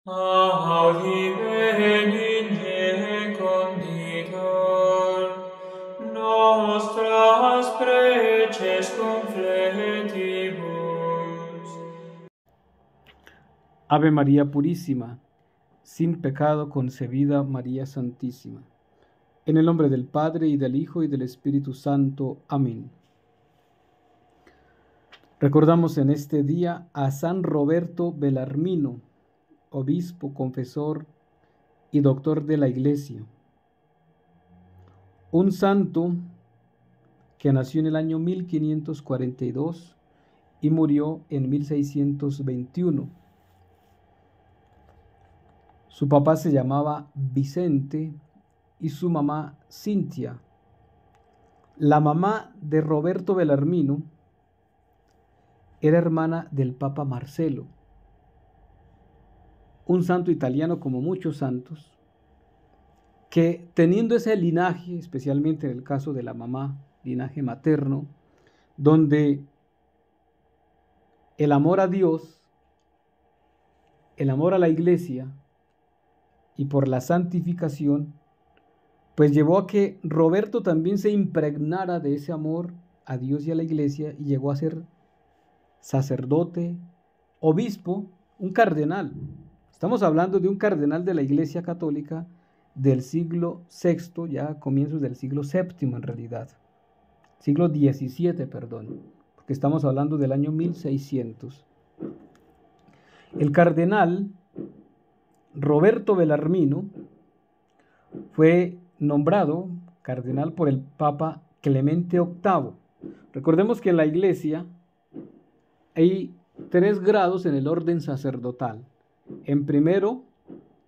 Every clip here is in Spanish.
Audi benigne conditor, nostras preces confletibus. Ave María Purísima, sin pecado concebida María Santísima. En el nombre del Padre, y del Hijo, y del Espíritu Santo. Amén. Recordamos en este día a San Roberto Belarmino, obispo, confesor y doctor de la Iglesia. Un santo que nació en el año 1542 y murió en 1621. Su papá se llamaba Vicente y su mamá Cintia. La mamá de Roberto Belarmino era hermana del Papa Marcelo, un santo italiano como muchos santos, que teniendo ese linaje, especialmente en el caso de la mamá, linaje materno, donde el amor a Dios, el amor a la Iglesia y por la santificación, pues llevó a que Roberto también se impregnara de ese amor a Dios y a la Iglesia y llegó a ser sacerdote, obispo, un cardenal. Estamos hablando de un cardenal de la Iglesia Católica del siglo VI, ya comienzos del siglo VII en realidad, siglo XVII, perdón, porque estamos hablando del año 1600. El cardenal Roberto Belarmino fue nombrado cardenal por el Papa Clemente VIII. Recordemos que en la Iglesia hay 3 grados en el orden sacerdotal. En primero,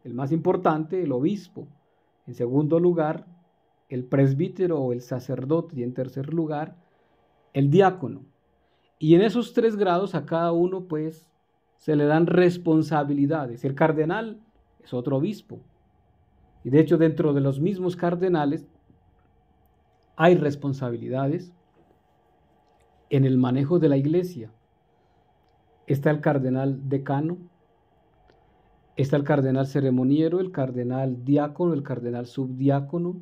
el más importante, el obispo. En segundo lugar, el presbítero o el sacerdote. Y en tercer lugar, el diácono. Y en esos 3 grados a cada uno pues se le dan responsabilidades. El cardenal es otro obispo. Y de hecho dentro de los mismos cardenales hay responsabilidades en el manejo de la Iglesia. Está el cardenal decano, está el cardenal ceremoniero, el cardenal diácono, el cardenal subdiácono.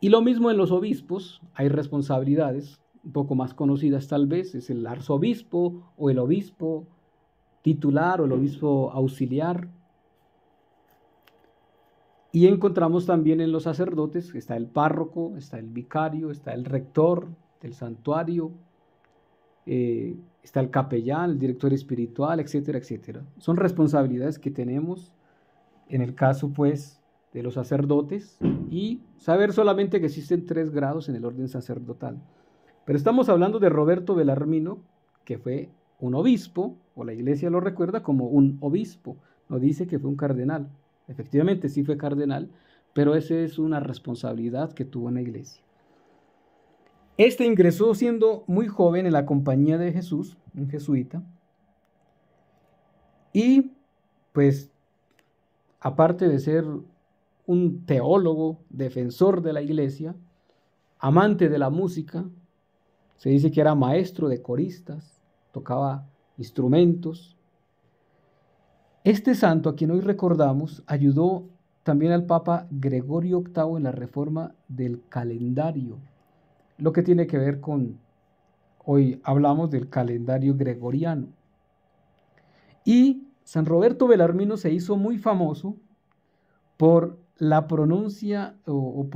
Y lo mismo en los obispos, hay responsabilidades un poco más conocidas tal vez, es el arzobispo o el obispo titular o el obispo auxiliar. Y encontramos también en los sacerdotes, está el párroco, está el vicario, está el rector del santuario, está el capellán, el director espiritual, etcétera, etcétera. Son responsabilidades que tenemos en el caso, pues, de los sacerdotes y saber solamente que existen 3 grados en el orden sacerdotal. Pero estamos hablando de Roberto Belarmino, que fue un obispo, o la Iglesia lo recuerda como un obispo, no dice que fue un cardenal. Efectivamente, sí fue cardenal, pero esa es una responsabilidad que tuvo en la Iglesia. Este ingresó siendo muy joven en la Compañía de Jesús, un jesuita, y pues aparte de ser un teólogo, defensor de la Iglesia, amante de la música, se dice que era maestro de coristas, tocaba instrumentos. Este santo, a quien hoy recordamos, ayudó también al Papa Gregorio VIII en la reforma del calendario, lo que tiene que ver con, hoy hablamos del calendario gregoriano. Y San Roberto Belarmino se hizo muy famoso por la pronunciar un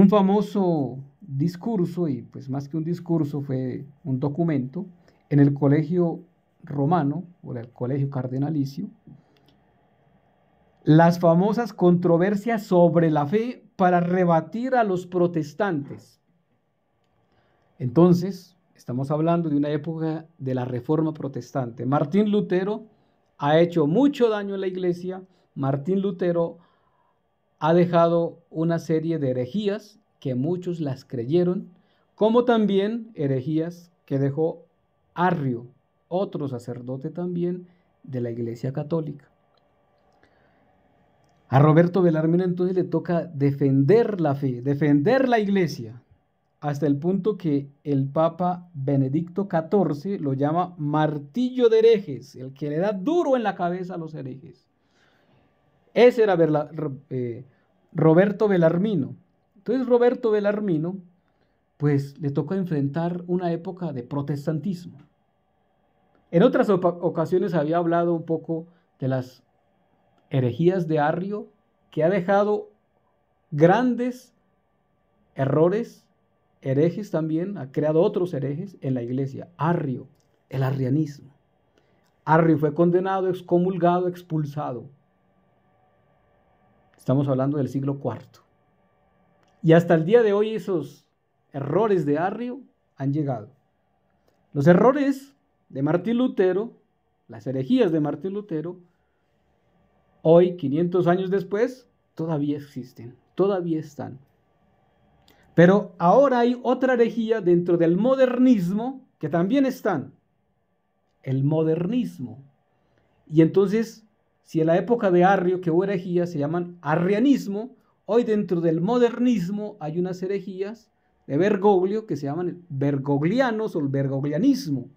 famoso discurso, y pues más que un discurso fue un documento, en el colegio romano, o el colegio cardenalicio, las famosas controversias sobre la fe para rebatir a los protestantes. Entonces, estamos hablando de una época de la Reforma Protestante. Martín Lutero ha hecho mucho daño a la Iglesia. Martín Lutero ha dejado una serie de herejías que muchos las creyeron, como también herejías que dejó Arrio, otro sacerdote también de la Iglesia Católica. A Roberto Belarmino entonces le toca defender la fe, defender la Iglesia. hasta el punto que el Papa Benedicto XIV lo llama martillo de herejes, el que le da duro en la cabeza a los herejes. Ese era Roberto Bellarmino. Entonces Roberto Bellarmino, pues le tocó enfrentar una época de protestantismo. En otras ocasiones había hablado un poco de las herejías de Arrio, que ha dejado grandes errores, herejes también, ha creado otros herejes en la iglesia. Arrio, el arrianismo. Arrio fue condenado, excomulgado, expulsado. Estamos hablando del siglo IV. Y hasta el día de hoy esos errores de Arrio han llegado. Los errores de Martín Lutero, las herejías de Martín Lutero, hoy, 500 años después, todavía existen, todavía están. Pero ahora hay otra herejía dentro del modernismo que también están. El modernismo. Y entonces, si en la época de Arrio que hubo herejías se llaman arrianismo, hoy dentro del modernismo hay unas herejías de Bergoglio que se llaman bergoglianos o el bergoglianismo.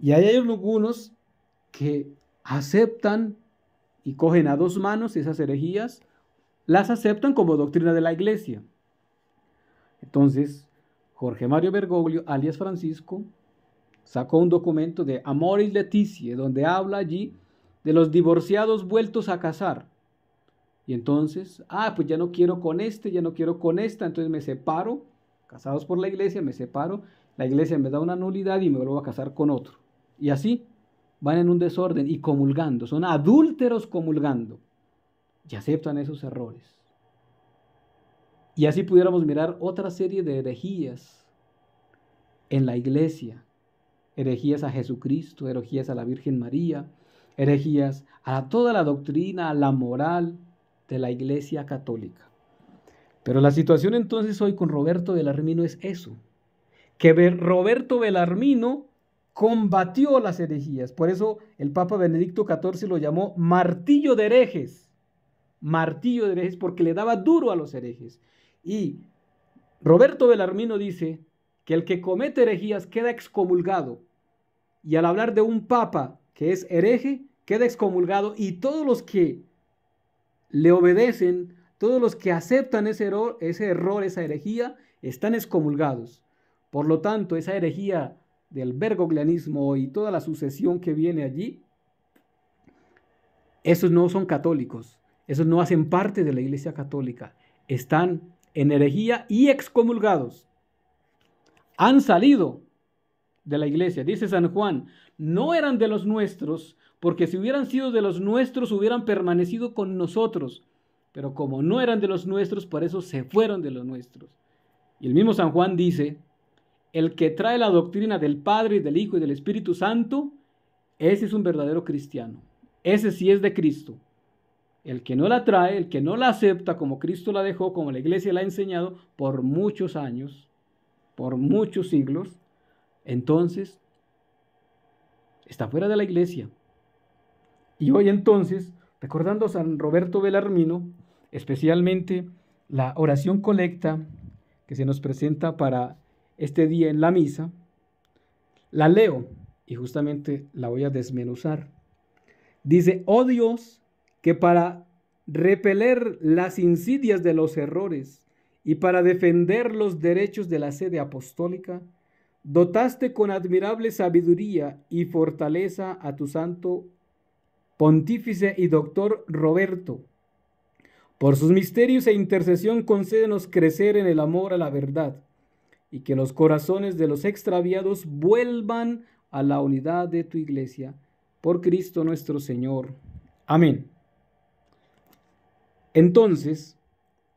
Y hay algunos que aceptan y cogen a dos manos esas herejías, las aceptan como doctrina de la iglesia. Entonces, Jorge Mario Bergoglio, alias Francisco, sacó un documento de Amoris Laetitia, donde habla allí de los divorciados vueltos a casar. Y entonces, pues ya no quiero con este, ya no quiero con esta, entonces me separo, casados por la iglesia, me separo, la iglesia me da una nulidad y me vuelvo a casar con otro. Y así van en un desorden y comulgando, son adúlteros comulgando y aceptan esos errores. Y así pudiéramos mirar otra serie de herejías en la iglesia, herejías a Jesucristo, herejías a la Virgen María, herejías a toda la doctrina, a la moral de la iglesia católica. Pero la situación entonces hoy con Roberto Bellarmino es eso, que Roberto Bellarmino combatió las herejías. Por eso el Papa Benedicto XIV lo llamó martillo de herejes. Martillo de herejes porque le daba duro a los herejes. Y Roberto Bellarmino dice que el que comete herejías queda excomulgado. Y al hablar de un papa que es hereje, queda excomulgado. Y todos los que le obedecen, todos los que aceptan ese error, esa herejía, están excomulgados. Por lo tanto, esa herejía del bergoglianismo y toda la sucesión que viene allí, esos no son católicos, esos no hacen parte de la Iglesia Católica, están en herejía y excomulgados. Han salido de la Iglesia, dice San Juan, no eran de los nuestros, porque si hubieran sido de los nuestros hubieran permanecido con nosotros, pero como no eran de los nuestros, por eso se fueron de los nuestros. Y el mismo San Juan dice, el que trae la doctrina del Padre y del Hijo y del Espíritu Santo, ese es un verdadero cristiano. Ese sí es de Cristo. El que no la trae, el que no la acepta como Cristo la dejó, como la iglesia la ha enseñado por muchos años, por muchos siglos, entonces está fuera de la iglesia. Y hoy entonces, recordando a San Roberto Bellarmino, especialmente la oración colecta que se nos presenta para este día en la misa, la leo y justamente la voy a desmenuzar. Dice, oh Dios, que para repeler las insidias de los errores y para defender los derechos de la sede apostólica, dotaste con admirable sabiduría y fortaleza a tu santo pontífice y doctor Roberto. Por sus misterios e intercesión concédenos crecer en el amor a la verdad y que los corazones de los extraviados vuelvan a la unidad de tu iglesia. Por Cristo nuestro Señor. Amén. Entonces,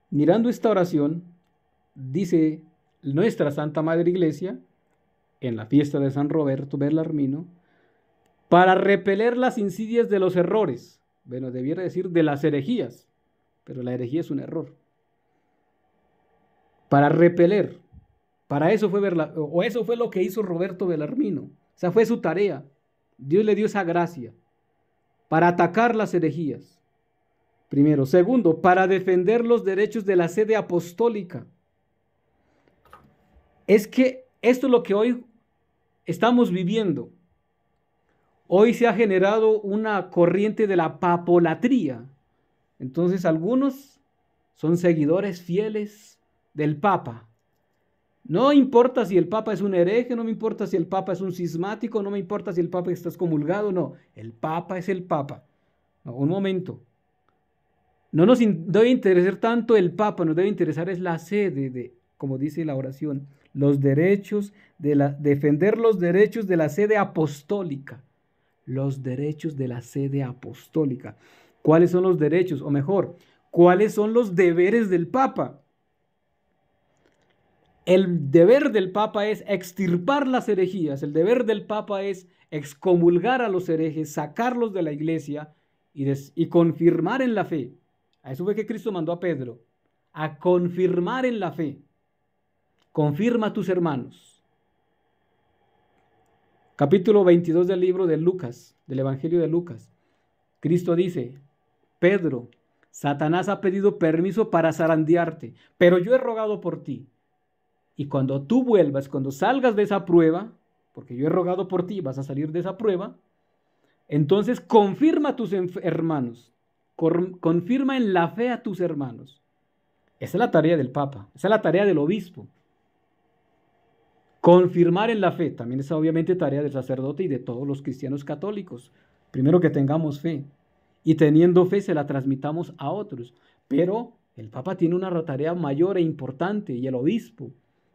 mirando esta oración, dice nuestra Santa Madre Iglesia, en la fiesta de San Roberto Bellarmino, para repeler las insidias de los errores. Bueno, debiera decir de las herejías, pero la herejía es un error. Para repeler. Para eso eso fue lo que hizo Roberto Bellarmino. Esa fue su tarea. Dios le dio esa gracia para atacar las herejías. Primero. Segundo, para defender los derechos de la sede apostólica. es que esto es lo que hoy estamos viviendo. Hoy se ha generado una corriente de la papolatría. Entonces algunos son seguidores fieles del Papa. No importa si el Papa es un hereje, no me importa si el Papa es un cismático, no me importa si el Papa está excomulgado, no. El Papa es el Papa. No, un momento. No nos debe interesar tanto el Papa, nos debe interesar es la sede de, como dice la oración, los derechos defender los derechos de la sede apostólica. Los derechos de la sede apostólica. ¿Cuáles son los derechos? O mejor, ¿cuáles son los deberes del Papa? El deber del Papa es extirpar las herejías, el deber del Papa es excomulgar a los herejes, sacarlos de la iglesia y confirmar en la fe. A eso fue que Cristo mandó a Pedro, a confirmar en la fe. Confirma a tus hermanos. Capítulo 22 del libro de Lucas, del Evangelio de Lucas. Cristo dice, Pedro, Satanás ha pedido permiso para zarandearte, pero yo he rogado por ti. Y cuando tú vuelvas, cuando salgas de esa prueba, porque yo he rogado por ti, vas a salir de esa prueba, entonces confirma a tus hermanos, confirma en la fe a tus hermanos. Esa es la tarea del Papa, esa es la tarea del obispo. Confirmar en la fe, también es obviamente tarea del sacerdote y de todos los cristianos católicos. Primero que tengamos fe, y teniendo fe se la transmitamos a otros. Pero el Papa tiene una tarea mayor e importante, y el obispo,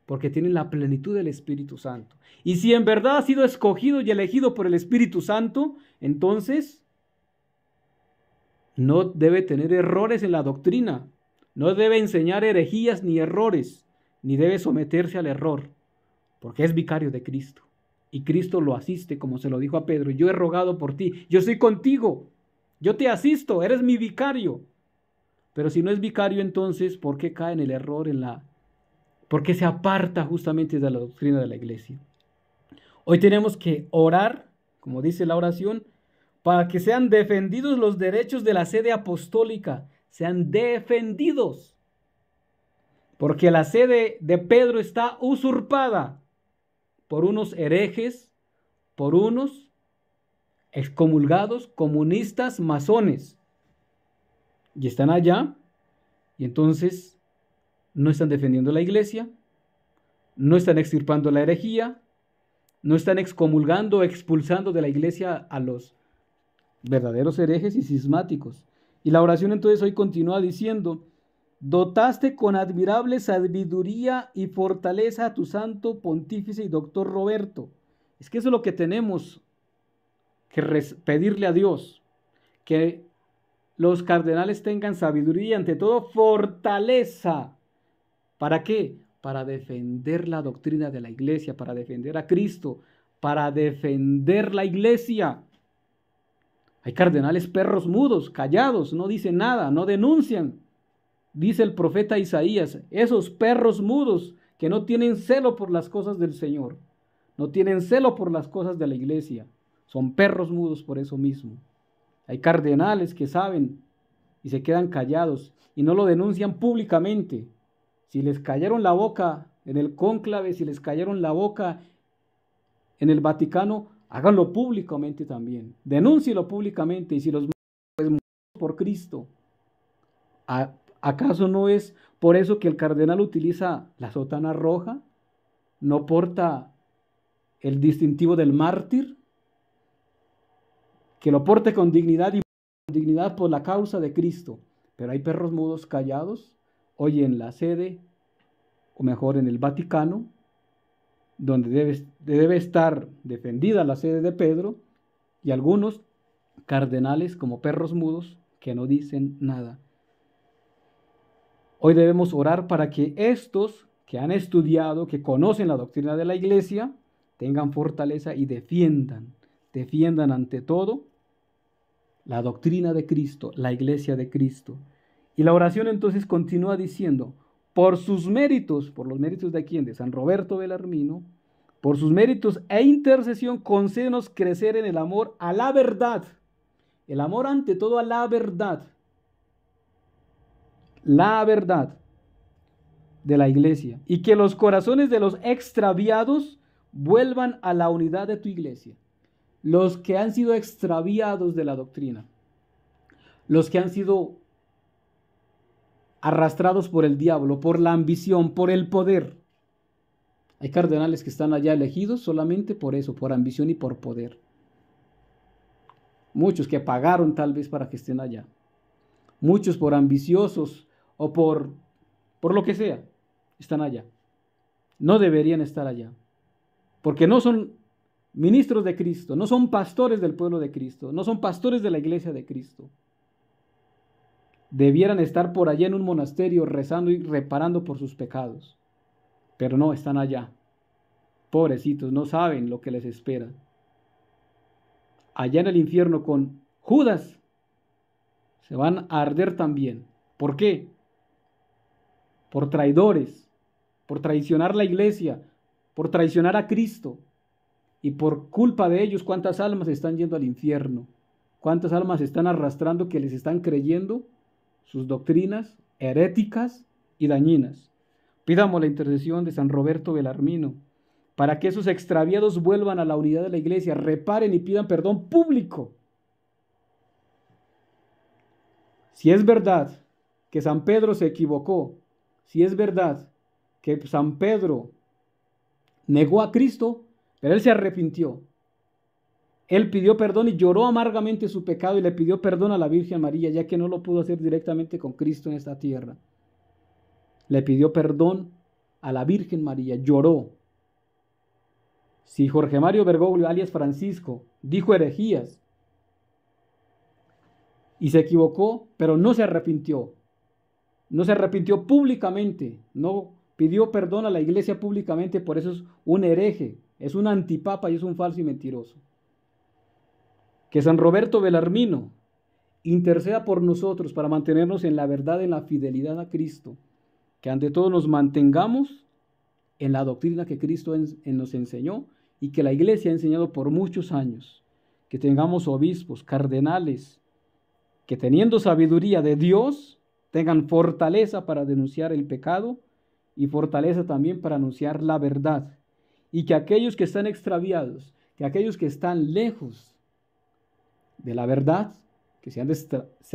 porque tiene la plenitud del Espíritu Santo. Y si en verdad ha sido escogido y elegido por el Espíritu Santo, entonces no debe tener errores en la doctrina, no debe enseñar herejías ni errores, ni debe someterse al error, porque es vicario de Cristo. Y Cristo lo asiste, como se lo dijo a Pedro, yo he rogado por ti, yo soy contigo, yo te asisto, eres mi vicario. Pero si no es vicario, entonces, ¿por qué cae en el error, por qué se aparta justamente de la doctrina de la iglesia? Hoy tenemos que orar, como dice la oración, para que sean defendidos los derechos de la sede apostólica, sean defendidos. Porque la sede de Pedro está usurpada por unos herejes, por unos excomulgados, comunistas, masones. Y están allá, y entonces no están defendiendo la iglesia, no están extirpando la herejía, no están excomulgando, expulsando de la iglesia a los verdaderos herejes y cismáticos. Y la oración entonces hoy continúa diciendo, dotaste con admirable sabiduría y fortaleza a tu santo pontífice y doctor Roberto. Es que eso es lo que tenemos que pedirle a Dios, que los cardenales tengan sabiduría y ante todo fortaleza. ¿Para qué? Para defender la doctrina de la iglesia, para defender a Cristo, para defender la iglesia. Hay cardenales perros mudos, callados, no dicen nada, no denuncian. Dice el profeta Isaías, esos perros mudos que no tienen celo por las cosas del Señor, no tienen celo por las cosas de la iglesia, son perros mudos por eso mismo. Hay cardenales que saben y se quedan callados y no lo denuncian públicamente. Si les callaron la boca en el cónclave, si les callaron la boca en el Vaticano, háganlo públicamente también. Denúncielo públicamente y si los pues, por Cristo. ¿Acaso no es por eso que el cardenal utiliza la sotana roja? ¿No porta el distintivo del mártir? Que lo porte con dignidad y con dignidad por la causa de Cristo. Pero hay perros mudos callados hoy en la sede, o mejor en el Vaticano, donde debe estar defendida la sede de Pedro, y algunos cardenales como perros mudos que no dicen nada. Hoy debemos orar para que estos que han estudiado, que conocen la doctrina de la iglesia, tengan fortaleza y defiendan ante todo la doctrina de Cristo, la iglesia de Cristo. Y la oración entonces continúa diciendo, por sus méritos, por los méritos de quién, de San Roberto Belarmino, por sus méritos e intercesión, concédenos crecer en el amor a la verdad. El amor ante todo a la verdad. La verdad. de la iglesia y que los corazones de los extraviados vuelvan a la unidad de tu iglesia. Los que han sido extraviados de la doctrina, los que han sido arrastrados por el diablo, por la ambición, por el poder. Hay cardenales que están allá elegidos solamente por eso, por ambición y por poder. Muchos que pagaron tal vez para que estén allá. Muchos por ambiciosos o por lo que sea, están allá. No deberían estar allá, porque no son ministros de Cristo, no son pastores del pueblo de Cristo, no son pastores de la iglesia de Cristo. Debieran estar por allá en un monasterio rezando y reparando por sus pecados, pero no, están allá. Pobrecitos, no saben lo que les espera. Allá en el infierno con Judas se van a arder también. ¿Por qué? Por traidores, por traicionar la iglesia, por traicionar a Cristo. Y por culpa de ellos, ¿cuántas almas están yendo al infierno? ¿Cuántas almas están arrastrando que les están creyendo sus doctrinas heréticas y dañinas? Pidamos la intercesión de San Roberto Belarmino para que esos extraviados vuelvan a la unidad de la iglesia, reparen y pidan perdón público. Si es verdad que San Pedro se equivocó, si es verdad que San Pedro negó a Cristo, pero él se arrepintió. Él pidió perdón y lloró amargamente su pecado y le pidió perdón a la Virgen María, ya que no lo pudo hacer directamente con Cristo en esta tierra. Le pidió perdón a la Virgen María, lloró. Si Jorge Mario Bergoglio, alias Francisco, dijo herejías y se equivocó, pero no se arrepintió. No se arrepintió públicamente, no pidió perdón a la iglesia públicamente, por eso es un hereje, es un antipapa y es un falso y mentiroso. Que San Roberto Belarmino interceda por nosotros para mantenernos en la verdad, en la fidelidad a Cristo. Que ante todo nos mantengamos en la doctrina que Cristo nos enseñó y que la iglesia ha enseñado por muchos años. Que tengamos obispos, cardenales, que teniendo sabiduría de Dios, tengan fortaleza para denunciar el pecado y fortaleza también para anunciar la verdad. Y que aquellos que están extraviados, que aquellos que están lejos de la verdad, que se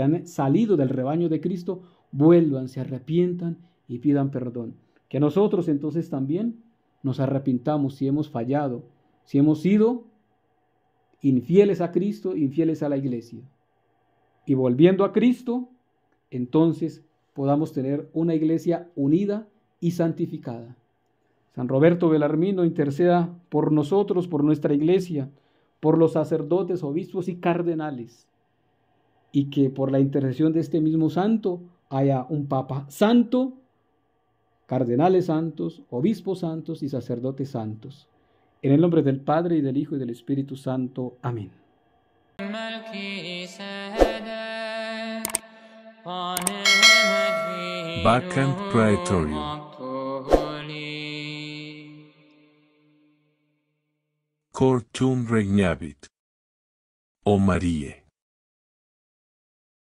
han salido del rebaño de Cristo, vuelvan, se arrepientan y pidan perdón. Que nosotros entonces también nos arrepintamos si hemos fallado, si hemos sido infieles a Cristo, infieles a la iglesia. Y volviendo a Cristo, entonces podamos tener una iglesia unida y santificada. San Roberto Belarmino interceda por nosotros, por nuestra iglesia, por los sacerdotes, obispos y cardenales, y que por la intercesión de este mismo santo haya un papa santo, cardenales santos, obispos santos y sacerdotes santos. En el nombre del Padre, y del Hijo, y del Espíritu Santo. Amén. Vacant Praetorium. Cor tuum regnavit, O Marie.